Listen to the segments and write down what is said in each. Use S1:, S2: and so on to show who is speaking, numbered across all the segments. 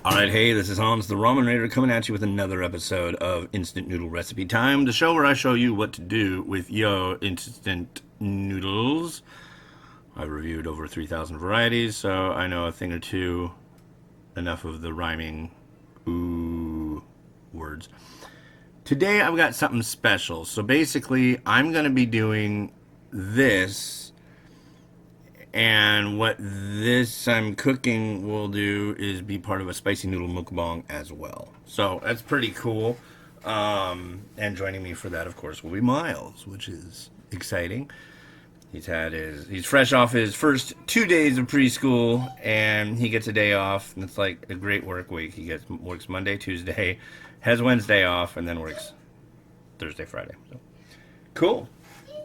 S1: Alright, hey, this is Hans the Ramen Rater coming at you with another episode of Instant Noodle Recipe Time, the show where I show you what to do with your instant noodles. I've reviewed over 3,000 varieties, so I know a thing or two, enough of the rhyming ooh words. Today I've got something special. So basically, I'm going to be doing this, and what this I'm cooking will do is be part of a spicy noodle mukbang as well. So that's pretty cool. And joining me for that, of course, will be Miles, which is exciting. He's fresh off his first 2 days of preschool, and he gets a day off. And it's like a great work week. Works Monday, Tuesday, has Wednesday off, and then works Thursday, Friday. So cool.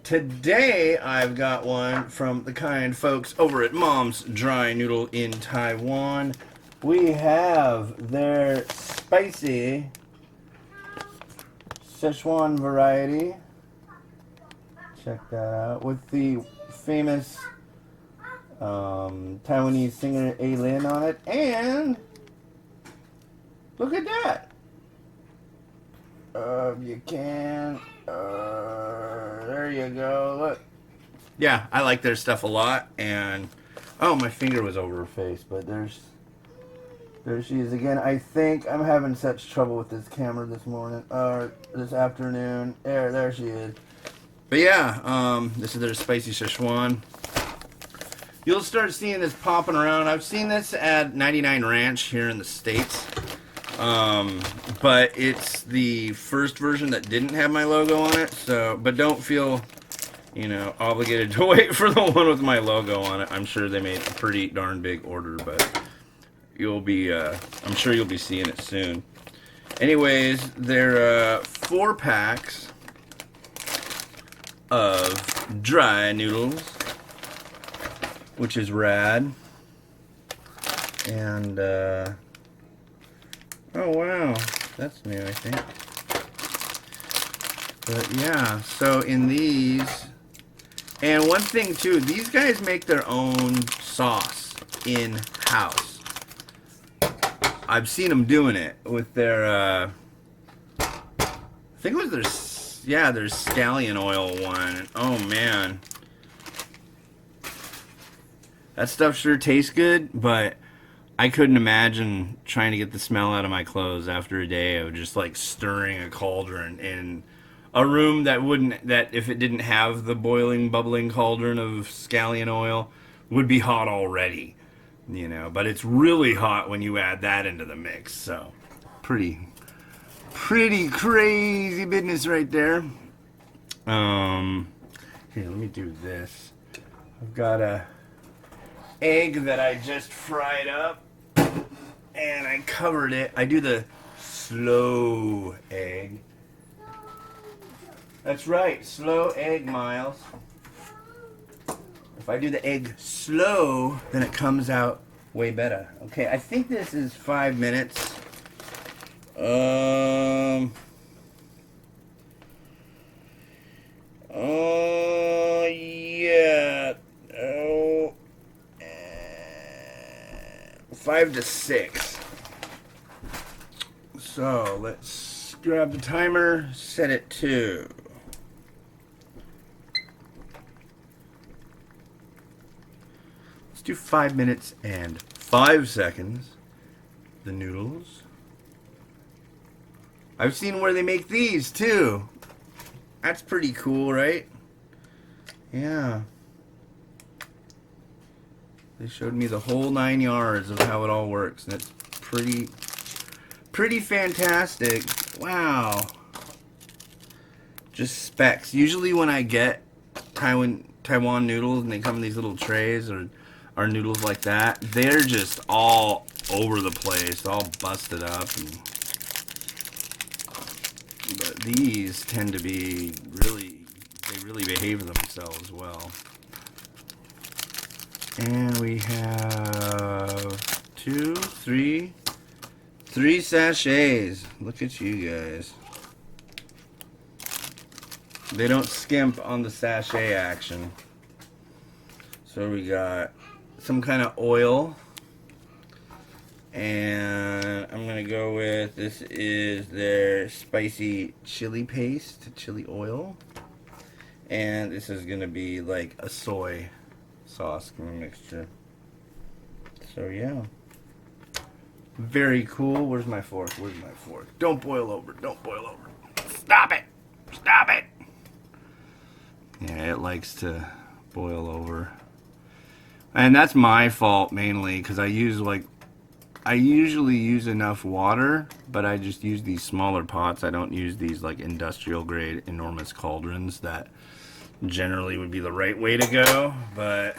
S1: Today I've got one from the kind folks over at Mom's Dry Noodle in Taiwan. We have their spicy Sichuan variety. Check that out. With the famous Taiwanese singer Lin on it. And look at that. You can. There you go. Look. Yeah, I like their stuff a lot. And oh, my finger was over her face, but there she is again. I think I'm having such trouble with this camera this morning, or this afternoon. There she is. But yeah, this is their spicy Sichuan. You'll start seeing this popping around. I've seen this at 99 Ranch here in the States. But it's the first version that didn't have my logo on it. So, but don't feel, obligated to wait for the one with my logo on it. I'm sure they made a pretty darn big order, but I'm sure you'll be seeing it soon. Anyways, they're 4 packs of dry noodles, which is rad. And oh wow, that's new, I think. But yeah, so in these, and one thing too, these guys make their own sauce in-house. I've seen them doing it with their, I think it was their scallion oil one. Oh man, that stuff sure tastes good, but I couldn't imagine trying to get the smell out of my clothes after a day of just like stirring a cauldron in a room that if it didn't have the boiling, bubbling cauldron of scallion oil, would be hot already. But it's really hot when you add that into the mix. So pretty crazy business right there. Here, let me do this. I've got a egg that I just fried up, and I covered it. I do the slow egg. That's right, slow egg, Miles. If I do the egg slow, then it comes out way better. Okay, I think this is 5 minutes. Oh, yeah. Oh, 5 to 6. So let's grab the timer, set it to. Let's do 5 minutes and 5 seconds. The noodles. I've seen where they make these too. That's pretty cool, right? Yeah. They showed me the whole 9 yards of how it all works, and it's pretty fantastic. Wow. Just specs. Usually when I get Taiwan noodles and they come in these little trays or noodles like that, they're just all over the place, all busted up. But these tend to be they really behave themselves well. And we have 2, 3 sachets. Look at you guys. They don't skimp on the sachet action. So we got some kind of oil and gonna go with, this is their spicy chili paste, chili oil. And this is gonna be like a soy sauce mixture. So yeah. Very cool. Where's my fork? Where's my fork? Don't boil over. Don't boil over. Stop it! Stop it! Yeah, it likes to boil over. And that's my fault mainly, because I usually use enough water, but I just use these smaller pots. I don't use these like industrial grade enormous cauldrons that generally would be the right way to go, but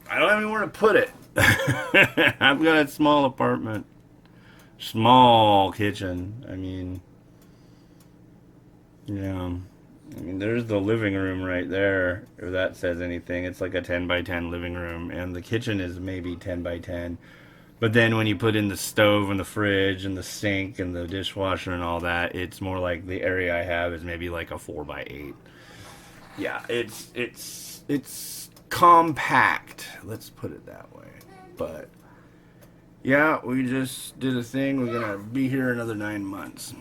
S1: I don't have anywhere to put it. I've got a small apartment, small kitchen. I mean, yeah. I mean, there's the living room right there, if that says anything. It's like a 10 by 10 living room, and the kitchen is maybe 10 by 10. But then when you put in the stove and the fridge and the sink and the dishwasher and all that, it's more like the area I have is maybe like a 4 by 8. Yeah, it's compact. Let's put it that way. But yeah, we just did a thing. We're gonna be here another 9 months.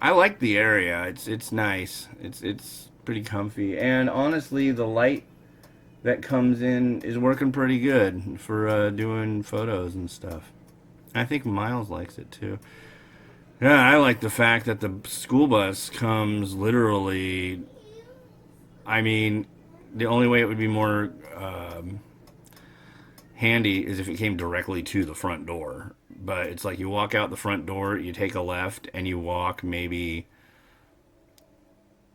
S1: I like the area. It's nice. It's pretty comfy. And honestly, the light that comes in is working pretty good for doing photos and stuff. I think Miles likes it too. Yeah, I like the fact that the school bus comes literally. I mean, the only way it would be more handy is if it came directly to the front door. But it's like you walk out the front door, you take a left, and you walk maybe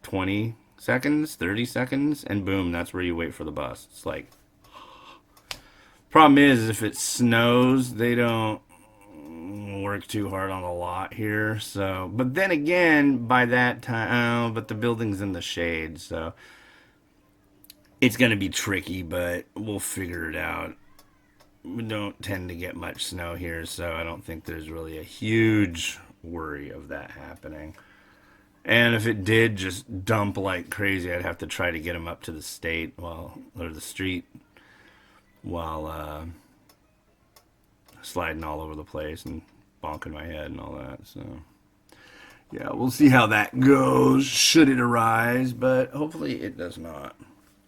S1: 20 seconds, 30 seconds, and boom, that's where you wait for the bus. It's like, problem is, if it snows, they don't work too hard on the lot here. So, but then again, by that time, but the building's in the shade, so it's going to be tricky, but we'll figure it out. We don't tend to get much snow here, so I don't think there's really a huge worry of that happening. And if it did just dump like crazy, I'd have to try to get them up to the state or the street while sliding all over the place and bonking my head and all that. So yeah, we'll see how that goes should it arise, but hopefully it does not.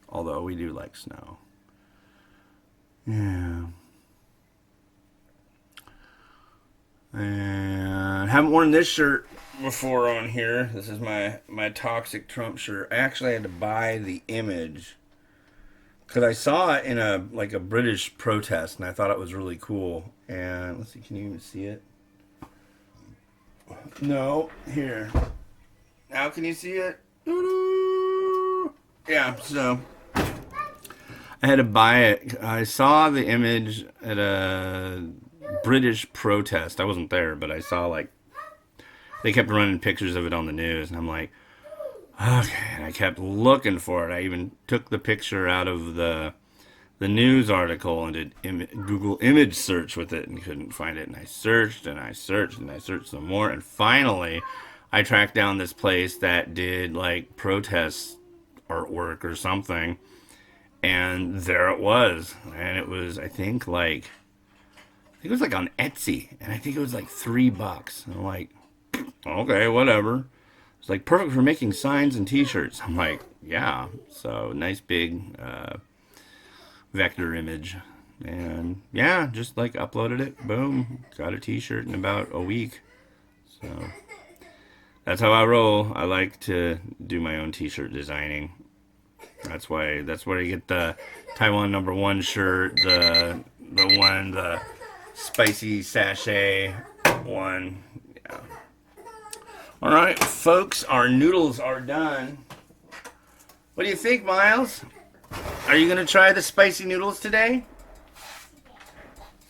S1: Although we do like snow. Yeah. And haven't worn this shirt before on here. This is my Toxic Trump shirt. I actually had to buy the image because I saw it in a British protest, and I thought it was really cool. And let's see, can you even see it? No, here. Now can you see it? Yeah, so I had to buy it. I saw the image at a British protest. I wasn't there, but I saw they kept running pictures of it on the news, and I'm like, okay. And I kept looking for it. I even took the picture out of the news article and did Google image search with it and couldn't find it. And I searched and I searched and I searched some more, and finally I tracked down this place that did protest artwork or something, and there it was. And it was, I think it was on Etsy, and I think it was $3. And I'm like, okay, whatever. It's perfect for making signs and t-shirts. I'm like, yeah. So nice big vector image, and yeah, just uploaded it. Boom, got a t-shirt in about a week. So that's how I roll. I like to do my own t-shirt designing. That's why I get the Taiwan #1 shirt, the spicy sachet one. Yeah. All right, folks, our noodles are done. What do you think, Miles? Are you gonna try the spicy noodles today?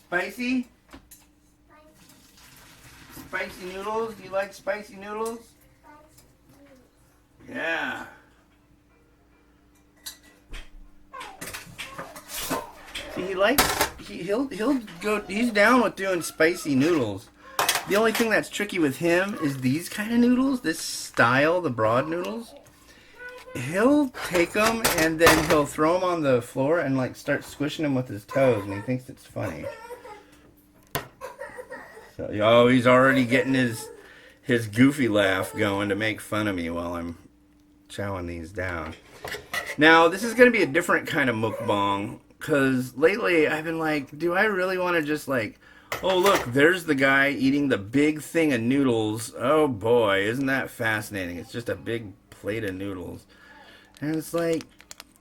S1: Spicy? Spicy noodles? Do you like spicy noodles? Yeah. See, he'll go. He's down with doing spicy noodles. The only thing that's tricky with him is these kind of noodles, this style, the broad noodles. He'll take them and then he'll throw them on the floor and start squishing them with his toes, and he thinks it's funny. So, oh, he's already getting his goofy laugh going to make fun of me while I'm chowing these down. Now, this is going to be a different kind of mukbang, because lately I've been like, do I really want to just like, oh look, there's the guy eating the big thing of noodles. Oh boy, isn't that fascinating? It's just a big plate of noodles. And it's like,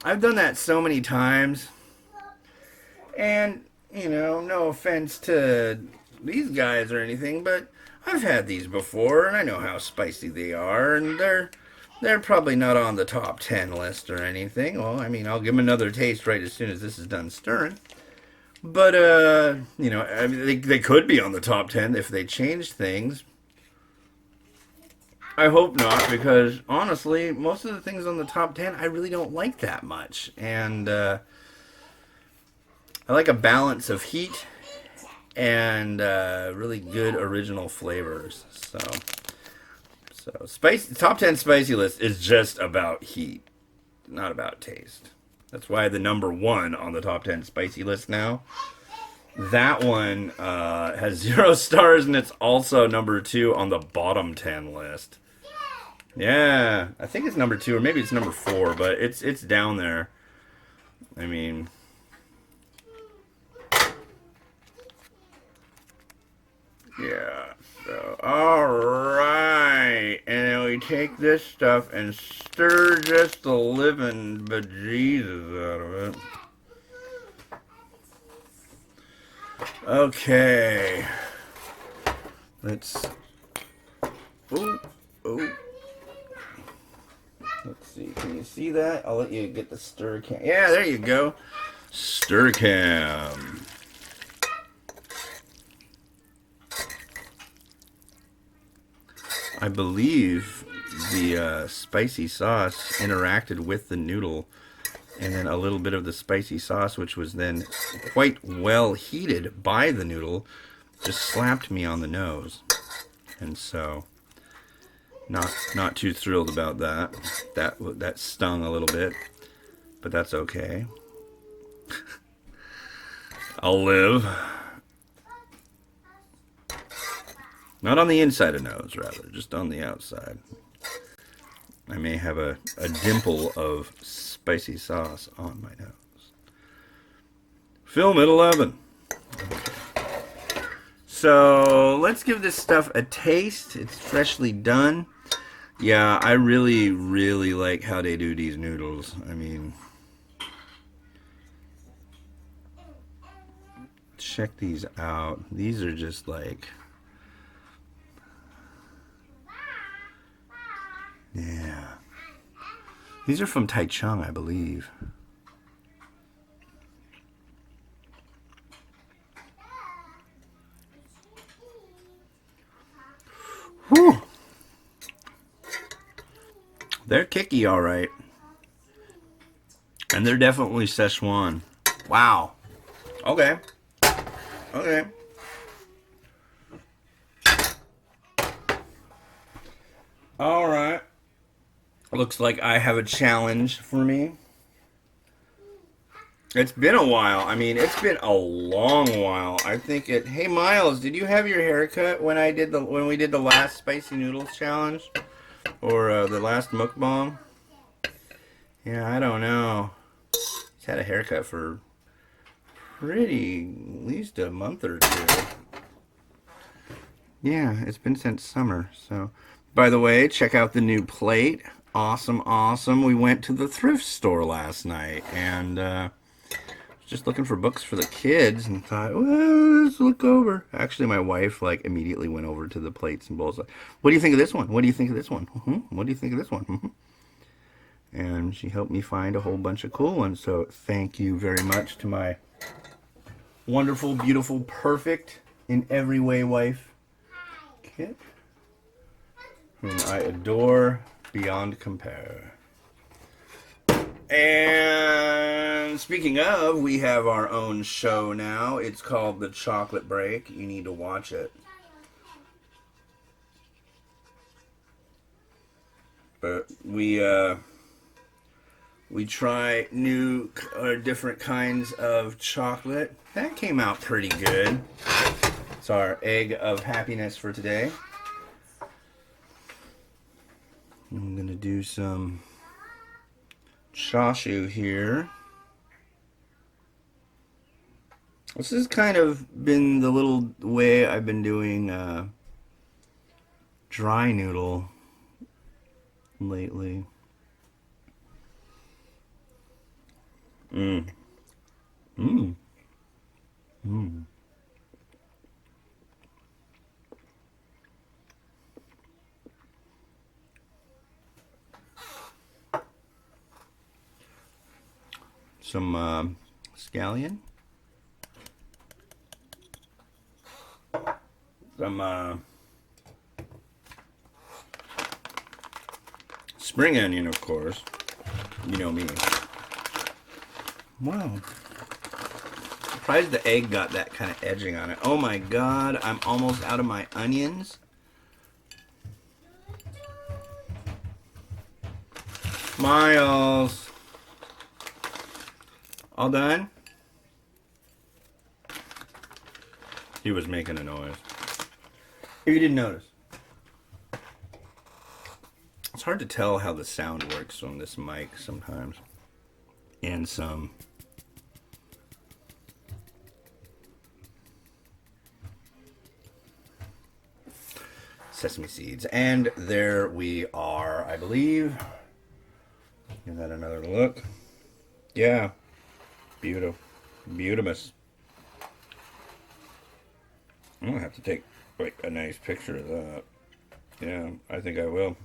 S1: I've done that so many times. And, you know, no offense to these guys or anything, but I've had these before, and I know how spicy they are, and they're probably not on the top 10 list or anything. Well, I mean, I'll give them another taste right as soon as this is done stirring. But, you know, I mean, they could be on the top 10 if they changed things. I hope not, because honestly, most of the things on the top 10 I really don't like that much. And I like a balance of heat and really good original flavors. So spicy, top 10 spicy list is just about heat, not about taste. That's why the number one on the top 10 spicy list now. That one has 0 stars, and it's also number 2 on the bottom 10 list. Yeah, I think it's number 2, or maybe it's number 4, but it's down there. I mean, yeah. So, all right, and then we take this stuff and stir just the living bejesus out of it. Okay. Let's. Ooh. Let's see. Can you see that? I'll let you get the stir cam. Yeah, there you go. Stir cam. I believe the spicy sauce interacted with the noodle, and then a little bit of the spicy sauce, which was then quite well heated by the noodle, just slapped me on the nose. And so, not too thrilled about that. That stung a little bit, but that's okay. I'll live. Not on the inside of nose, rather, just on the outside. I may have a dimple of spicy sauce on my nose. Film at 11. Okay. So let's give this stuff a taste. It's freshly done. Yeah, I really, really like how they do these noodles. I mean, check these out. These are just like, yeah. These are from Sichuan, I believe. Whew. They're kicky, all right. And they're definitely Sichuan. Wow. Okay. Okay. All right. Looks like I have a challenge for me. It's been a while. I mean, it's been a long while. I think it. Hey, Miles, did you have your haircut when we did the last spicy noodles challenge, or the last mukbang? Yeah, I don't know. He's had a haircut for at least a month or 2. Yeah, it's been since summer. So, by the way, check out the new plate. Awesome, awesome. We went to the thrift store last night and just looking for books for the kids and thought, well, let's look over. Actually, my wife like immediately went over to the plates and bowls. Like, what do you think of this one? What do you think of this one? What do you think of this one? And she helped me find a whole bunch of cool ones. So thank you very much to my wonderful, beautiful, perfect in every way wife, Kit, whom I adore beyond compare. And speaking of, we have our own show now. It's called The Chocolate Break. You need to watch it. But we try new or different kinds of chocolate. That came out pretty good. It's our egg of happiness for today. I'm gonna do some chashu here. This has kind of been the little way I've been doing dry noodle lately. Mmm. Mmm. Mmm. Some scallion. Some spring onion, of course. You know me. Wow. Surprised the egg got that kind of edging on it. Oh my god, I'm almost out of my onions. Miles. All done? He was making a noise. If you didn't notice. It's hard to tell how the sound works on this mic sometimes. And some sesame seeds. And there we are, I believe. Give that another look. Yeah. Beautiful. Beautimous. I'm gonna have to take like a nice picture of that. Yeah, I think I will.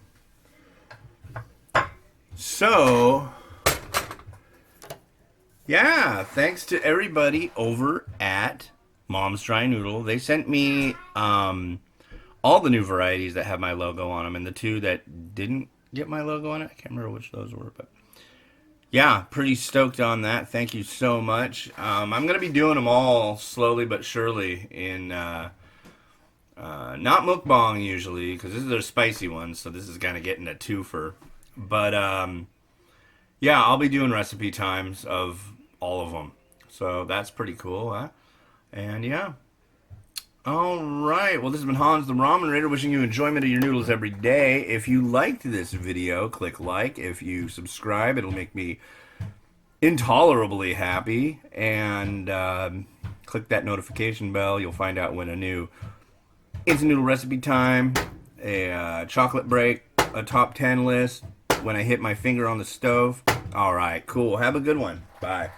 S1: So, yeah, thanks to everybody over at Mom's Dry Noodle. They sent me all the new varieties that have my logo on them, and the two that didn't get my logo on it, I can't remember which those were, but yeah, pretty stoked on that. Thank you so much. I'm going to be doing them all slowly but surely in, not mukbang usually, because this is their spicy ones, so this is kind of getting a twofer. But, yeah, I'll be doing recipe times of all of them. So that's pretty cool, huh? And yeah. Alright, well this has been Hans the Ramen Rater wishing you enjoyment of your noodles every day. If you liked this video, click like. If you subscribe, it'll make me intolerably happy. And click that notification bell. You'll find out when a new instant noodle recipe time, a chocolate break, a top 10 list, when I hit my finger on the stove. Alright, cool. Have a good one. Bye.